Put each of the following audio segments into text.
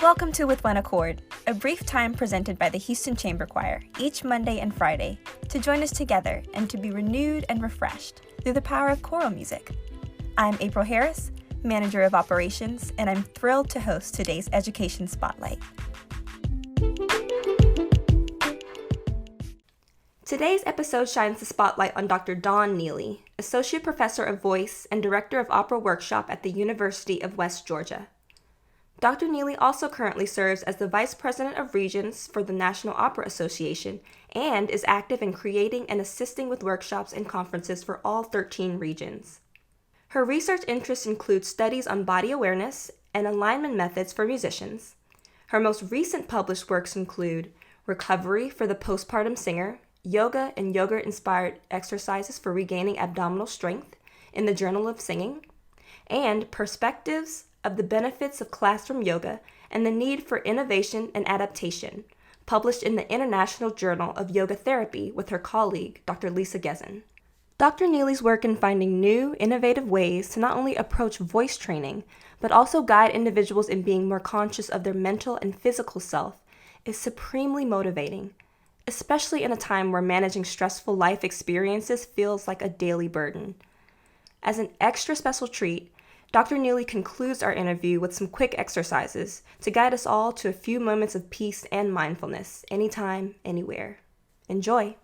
Welcome to With One Accord, a brief time presented by the Houston Chamber Choir each Monday and Friday to join us together and to be renewed and refreshed through the power of choral music. I'm April Harris, Manager of Operations, and I'm thrilled to host today's Education Spotlight. Today's episode shines the spotlight on Dr. Dawn Neely, Associate Professor of Voice and Director of Opera Workshop at the University of West Georgia. Dr. Neely also currently serves as the Vice President of Regions for the National Opera Association and is active in creating and assisting with workshops and conferences for all 13 regions. Her research interests include studies on body awareness and alignment methods for musicians. Her most recent published works include Recovery for the Postpartum Singer, Yoga and Yoga-Inspired Exercises for Regaining Abdominal Strength in the Journal of Singing, and Perspectives of the Benefits of Classroom Yoga and the Need for Innovation and Adaptation, published in the International Journal of Yoga Therapy with her colleague, Dr. Lisa Gezin. Dr. Neely's work in finding new, innovative ways to not only approach voice training, but also guide individuals in being more conscious of their mental and physical self is supremely motivating, especially in a time where managing stressful life experiences feels like a daily burden. As an extra special treat, Dr. Neely concludes our interview with some quick exercises to guide us all to a few moments of peace and mindfulness, anytime, anywhere. Enjoy.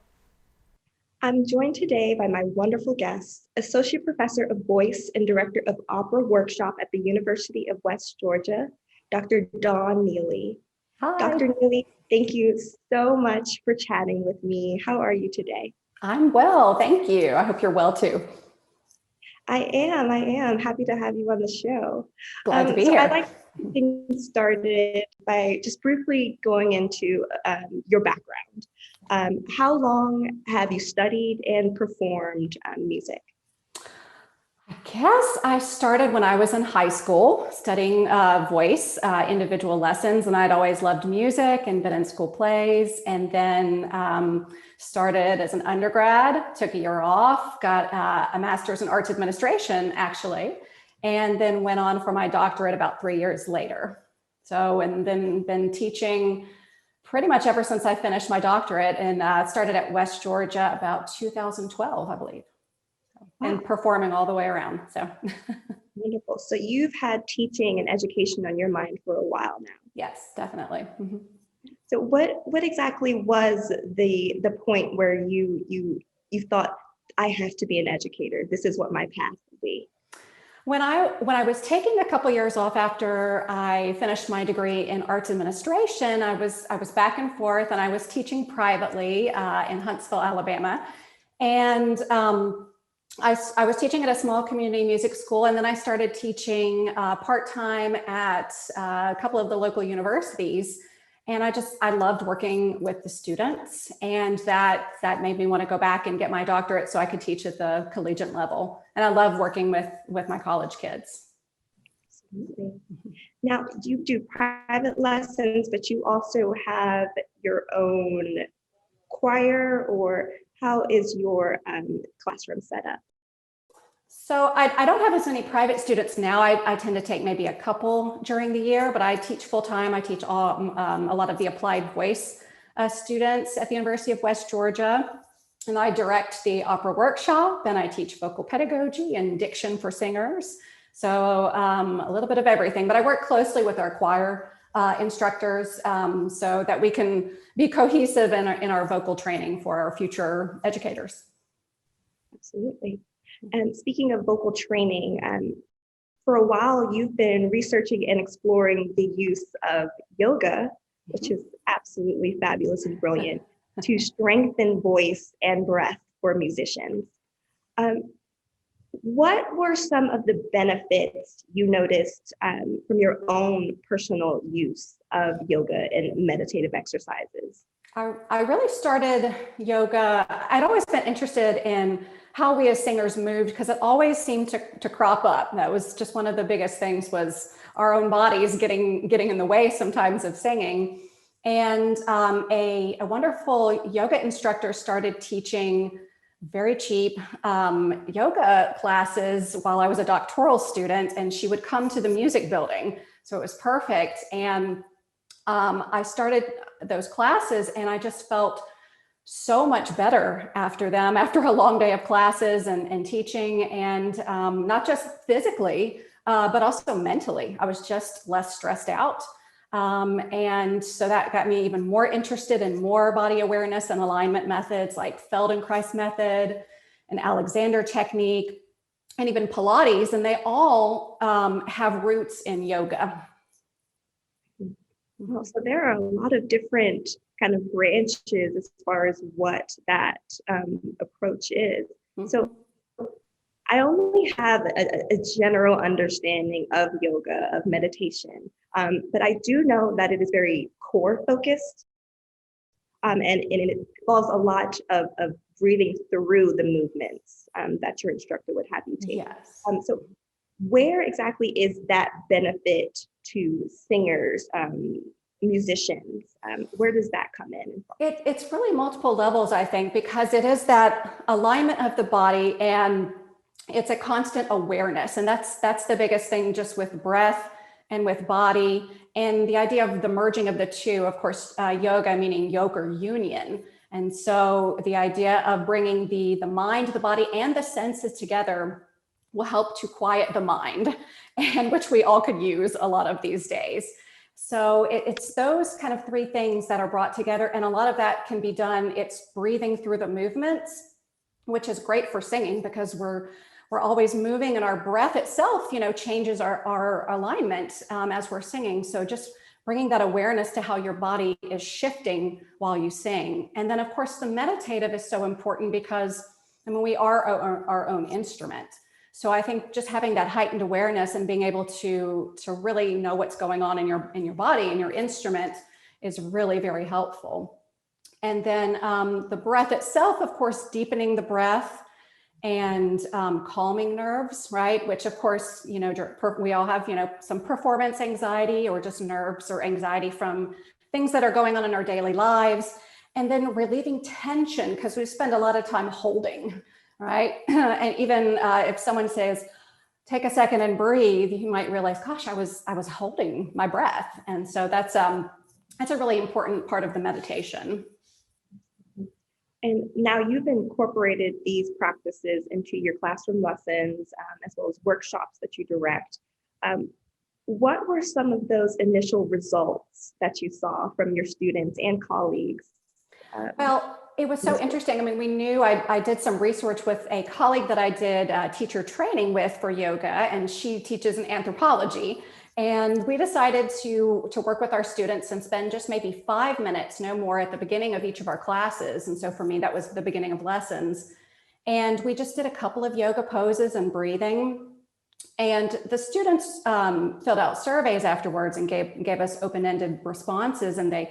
I'm joined today by my wonderful guest, Associate Professor of Voice and Director of Opera Workshop at the University of West Georgia, Dr. Dawn Neely. Hi. Dr. Neely, thank you so much for chatting with me. How are you today? I'm well, thank you. I hope you're well too. I am happy to have you on the show. Glad to be here. I'd like to get things started by just briefly going into your background. How long have you studied and performed music? I guess I started when I was in high school studying voice, individual lessons, and I'd always loved music and been in school plays, and then started as an undergrad, took a year off, got a master's in arts administration actually, and then went on for my doctorate about 3 years later. So, and then been teaching pretty much ever since I finished my doctorate, and started at West Georgia about 2012, I believe. Wow. And performing all the way around. So wonderful. So you've had teaching and education on your mind for a while now. Yes, definitely. Mm-hmm. So what exactly was the point where you thought, I have to be an educator? This is what my path will be. When I was taking a couple years off after I finished my degree in arts administration, I was back and forth, and I was teaching privately in Huntsville, Alabama, and I was teaching at a small community music school, and then I started teaching part-time at a couple of the local universities. And I loved working with the students, and that made me want to go back and get my doctorate so I could teach at the collegiate level. And I love working with my college kids. Absolutely. Now, you do private lessons, but you also have your own choir, or how is your classroom set up? So I don't have as many private students now. I tend to take maybe a couple during the year, but I teach full-time. I teach a lot of the applied voice students at the University of West Georgia, and I direct the opera workshop, and I teach vocal pedagogy and diction for singers. So a little bit of everything, but I work closely with our choir instructors so that we can be cohesive in our vocal training for our future educators. Absolutely. And speaking of vocal training, for a while you've been researching and exploring the use of yoga, which is absolutely fabulous and brilliant, to strengthen voice and breath for musicians. What were some of the benefits you noticed from your own personal use of yoga and meditative exercises? I really started yoga. I'd always been interested in how we as singers moved, because it always seemed to crop up. That was just one of the biggest things, was our own bodies getting in the way sometimes of singing. And a wonderful yoga instructor started teaching very cheap yoga classes while I was a doctoral student, and she would come to the music building. So it was perfect. And I started those classes and I just felt so much better after them, after a long day of classes and teaching, and not just physically, but also mentally. I was just less stressed out. And so that got me even more interested in more body awareness and alignment methods like Feldenkrais method and Alexander technique, and even Pilates. And they all have roots in yoga. Well, so there are a lot of different kind of branches as far as what that approach is. Mm-hmm. So I only have a general understanding of yoga, of meditation, but I do know that it is very core focused, and it involves a lot of breathing through the movements that your instructor would have you take. Yes. So where exactly is that benefit to singers, musicians? Where does that come in? It's really multiple levels, I think, because it is that alignment of the body and it's a constant awareness. And that's the biggest thing, just with breath and with body, and the idea of the merging of the two, of course, yoga meaning yoke or union. And so the idea of bringing the mind, the body, and the senses together will help to quiet the mind, and which we all could use a lot of these days. So it's those kind of three things that are brought together. And a lot of that can be done. It's breathing through the movements, which is great for singing because we're always moving, and our breath itself, changes our alignment as we're singing. So just bringing that awareness to how your body is shifting while you sing. And then of course the meditative is so important because we are our own instrument. So I think just having that heightened awareness and being able to really know what's going on in your body and your instrument is really very helpful. And then the breath itself, of course, deepening the breath and calming nerves, right? Which of course, we all have, some performance anxiety or just nerves or anxiety from things that are going on in our daily lives. And then relieving tension, because we spend a lot of time holding, right? And even if someone says, take a second and breathe, you might realize, gosh, I was holding my breath. And so that's a really important part of the meditation. And now you've incorporated these practices into your classroom lessons, as well as workshops that you direct. What were some of those initial results that you saw from your students and colleagues? Well, it was so interesting. We knew I did some research with a colleague that I did teacher training with for yoga, and she teaches in anthropology. And we decided to work with our students and spend just maybe 5 minutes, no more, at the beginning of each of our classes. And so for me, that was the beginning of lessons. And we just did a couple of yoga poses and breathing. And the students filled out surveys afterwards and gave us open-ended responses. And they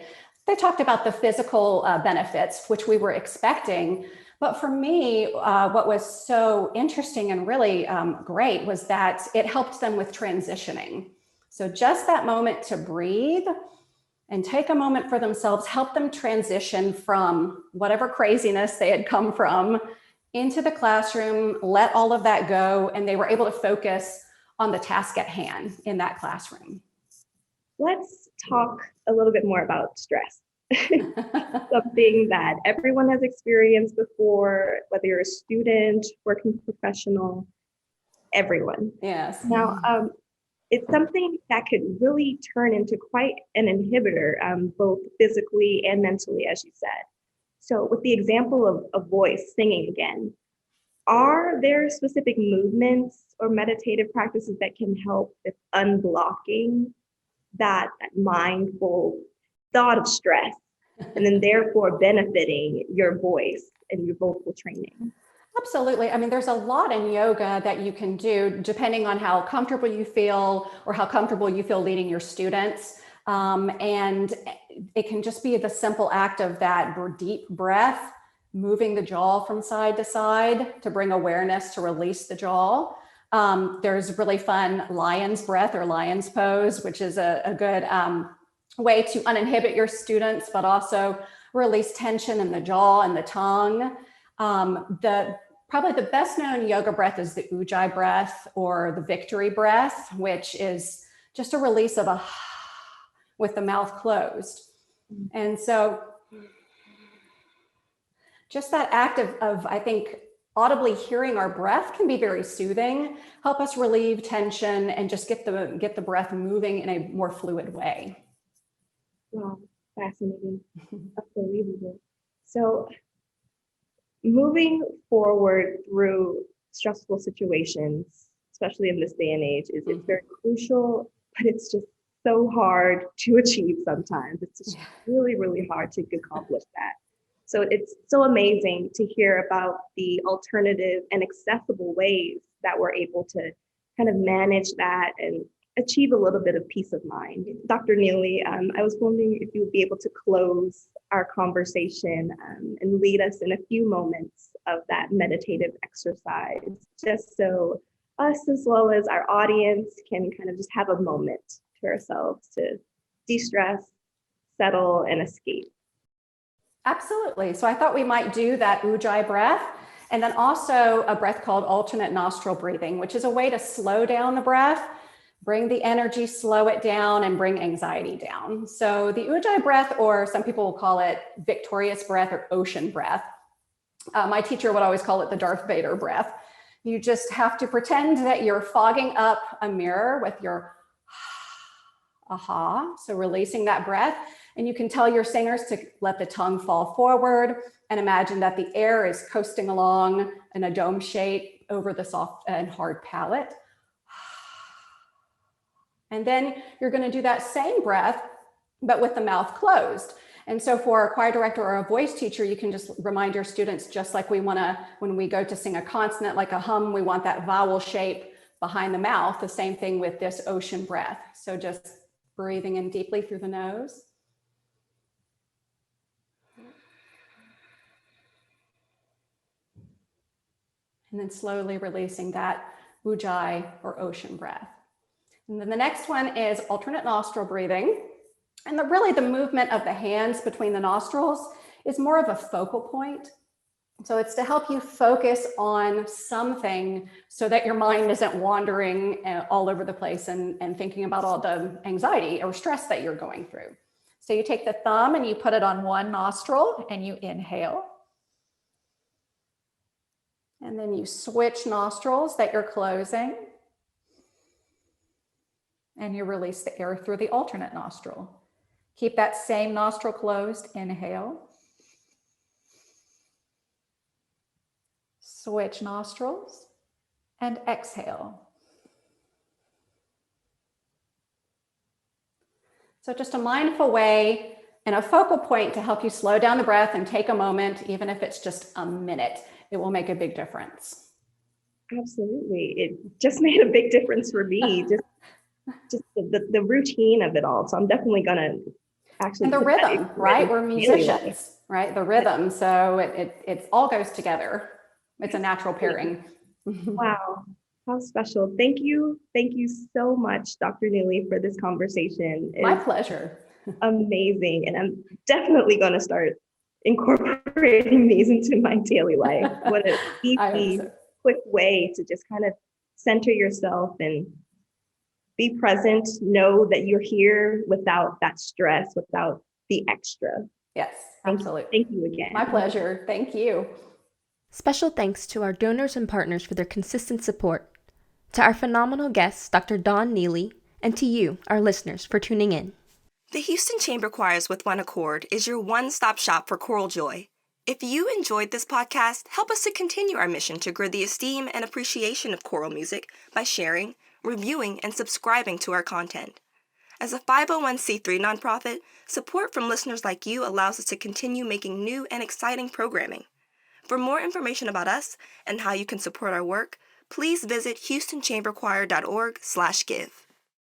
talked about the physical benefits, which we were expecting. But for me, what was so interesting and really great was that it helped them with transitioning. So just that moment to breathe and take a moment for themselves helped them transition from whatever craziness they had come from into the classroom, let all of that go, and they were able to focus on the task at hand in that classroom. Let's talk a little bit more about stress. Something that everyone has experienced before, whether you're a student, working professional, everyone. Yes. Now, it's something that could really turn into quite an inhibitor, both physically and mentally, as you said. So with the example of voice, singing again, are there specific movements or meditative practices that can help with unblocking that mindful thought of stress, and then therefore benefiting your voice and your vocal training? Absolutely. There's a lot in yoga that you can do depending on how comfortable you feel or how comfortable you feel leading your students. And it can just be the simple act of that deep breath, moving the jaw from side to side to bring awareness to release the jaw. There's really fun lion's breath or lion's pose, which is a good way to uninhibit your students, but also release tension in the jaw and the tongue. Probably the best known yoga breath is the Ujjayi breath or the victory breath, which is just a release of a with the mouth closed. And so just that act of I think, audibly hearing our breath can be very soothing, help us relieve tension, and just get the breath moving in a more fluid way. Wow, fascinating. Unbelievable. So moving forward through stressful situations, especially in this day and age, it's very crucial, but it's just so hard to achieve sometimes. It's just really, really hard to accomplish that. So it's so amazing to hear about the alternative and accessible ways that we're able to kind of manage that and achieve a little bit of peace of mind. Dr. Neely, I was wondering if you would be able to close our conversation and lead us in a few moments of that meditative exercise, just so us as well as our audience can kind of just have a moment to ourselves to de-stress, settle, and escape. Absolutely. So I thought we might do that ujjayi breath, and then also a breath called alternate nostril breathing, which is a way to slow down the breath, bring the energy, slow it down, and bring anxiety down. So the ujjayi breath, or some people will call it victorious breath or ocean breath. My teacher would always call it the Darth Vader breath. You just have to pretend that you're fogging up a mirror with your aha, so releasing that breath. And you can tell your singers to let the tongue fall forward and imagine that the air is coasting along in a dome shape over the soft and hard palate. And then you're going to do that same breath, but with the mouth closed. And so for a choir director or a voice teacher, you can just remind your students, just like we want to, when we go to sing a consonant like a hum, we want that vowel shape behind the mouth. The same thing with this ocean breath. So just breathing in deeply through the nose. And then slowly releasing that ujjayi or ocean breath. And then the next one is alternate nostril breathing. And really the movement of the hands between the nostrils is more of a focal point. So it's to help you focus on something so that your mind isn't wandering all over the place and thinking about all the anxiety or stress that you're going through. So you take the thumb and you put it on one nostril and you inhale. And then you switch nostrils that you're closing. And you release the air through the alternate nostril. Keep that same nostril closed, inhale. Switch nostrils and exhale. So just a mindful way and a focal point to help you slow down the breath and take a moment, even if it's just a minute. It will make a big difference. Absolutely. It just made a big difference for me, just the routine of it all. So I'm definitely going to actually. And the rhythm, right? We're musicians, right? The rhythm. So it all goes together. It's a natural pairing. Wow. How special. Thank you. Thank you so much, Dr. Neely, for this conversation. My pleasure. Amazing. And I'm definitely going to start incorporating these into my daily life. What an easy, quick way to just kind of center yourself and be present, know that you're here without that stress, without the extra. Yes, absolutely. Thank you again. My pleasure. Thank you. Special thanks to our donors and partners for their consistent support, to our phenomenal guests, Dr. Dawn Neely, and to you, our listeners, for tuning in. The Houston Chamber Choirs with One Accord is your one-stop shop for choral joy. If you enjoyed this podcast, help us to continue our mission to grow the esteem and appreciation of choral music by sharing, reviewing, and subscribing to our content. As a 501c3 nonprofit, support from listeners like you allows us to continue making new and exciting programming. For more information about us and how you can support our work, please visit HoustonChamberChoir.org/give.